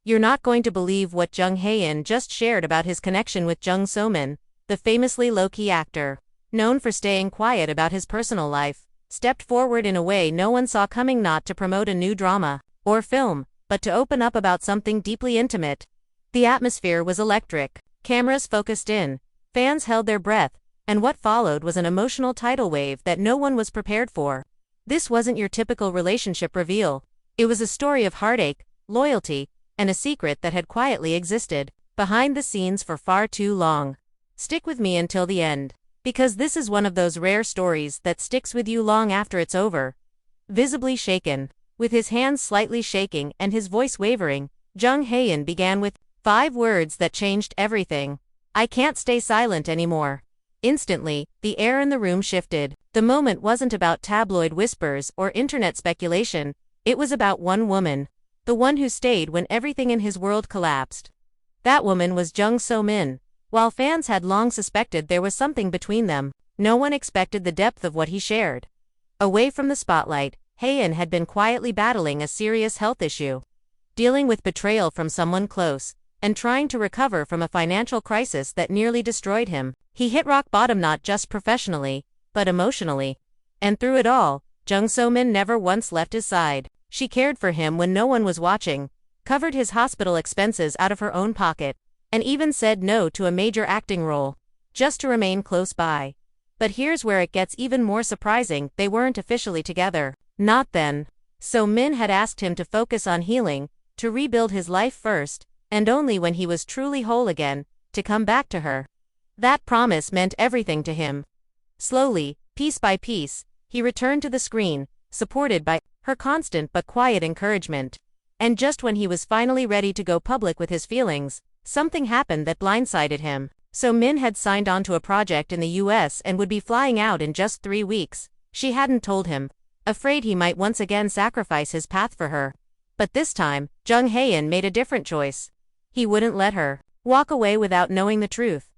You're not going to believe what Jung Hae In just shared about his connection with Jung So Min, the famously low-key actor, known for staying quiet about his personal life, stepped forward in a way no one saw coming, not to promote a new drama or film, but to open up about something deeply intimate. The atmosphere was electric, cameras focused in, fans held their breath, and what followed was an emotional tidal wave that no one was prepared for. This wasn't your typical relationship reveal. It was a story of heartache, loyalty, and a secret that had quietly existed behind the scenes for far too long. Stick with me until the end, because this is one of those rare stories that sticks with you long after it's over. Visibly shaken, with his hands slightly shaking and his voice wavering, Jung Hae In began with 5 words that changed everything. "I can't stay silent anymore." Instantly, the air in the room shifted. The moment wasn't about tabloid whispers or internet speculation, it was about one woman. The one who stayed when everything in his world collapsed. That woman was Jung So Min. While fans had long suspected there was something between them, no one expected the depth of what he shared. Away from the spotlight, Hae In had been quietly battling a serious health issue, dealing with betrayal from someone close, and trying to recover from a financial crisis that nearly destroyed him. He hit rock bottom not just professionally, but emotionally. And through it all, Jung So Min never once left his side. She cared for him when no one was watching, covered his hospital expenses out of her own pocket, and even said no to a major acting role, just to remain close by. But here's where it gets even more surprising: they weren't officially together. Not then. So Min had asked him to focus on healing, to rebuild his life first, and only when he was truly whole again, to come back to her. That promise meant everything to him. Slowly, piece by piece, he returned to the screen, supported by her constant but quiet encouragement. And just when he was finally ready to go public with his feelings, something happened that blindsided him. So Min had signed on to a project in the US and would be flying out in just 3 weeks. She hadn't told him, afraid he might once again sacrifice his path for her. But this time, Jung Hae In made a different choice. He wouldn't let her walk away without knowing the truth.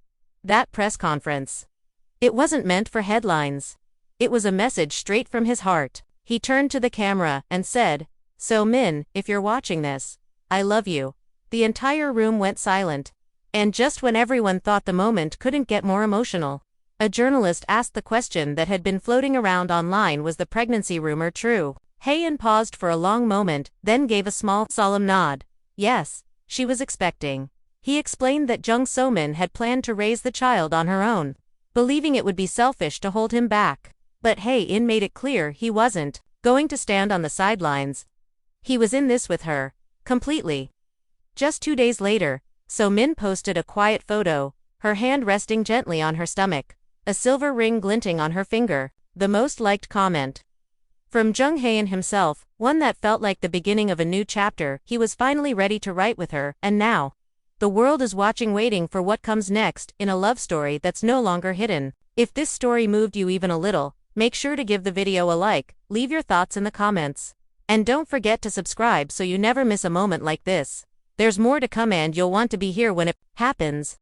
That press conference, it wasn't meant for headlines. It was a message straight from his heart. He turned to the camera and said, "So Min, if you're watching this, I love you." The entire room went silent. And just when everyone thought the moment couldn't get more emotional, a journalist asked the question that had been floating around online: was the pregnancy rumor true? Hae In paused for a long moment, then gave a small, solemn nod. Yes, she was expecting. He explained that Jung So Min had planned to raise the child on her own, believing it would be selfish to hold him back. But Hae In made it clear he wasn't going to stand on the sidelines. He was in this with her, completely. Just 2 days later, So Min posted a quiet photo, her hand resting gently on her stomach, a silver ring glinting on her finger, the most liked comment from Jung Hae In himself, one that felt like the beginning of a new chapter. He was finally ready to write with her, and now the world is watching, waiting for what comes next in a love story that's no longer hidden. If this story moved you even a little, make sure to give the video a like, leave your thoughts in the comments, and don't forget to subscribe so you never miss a moment like this. There's more to come and you'll want to be here when it happens.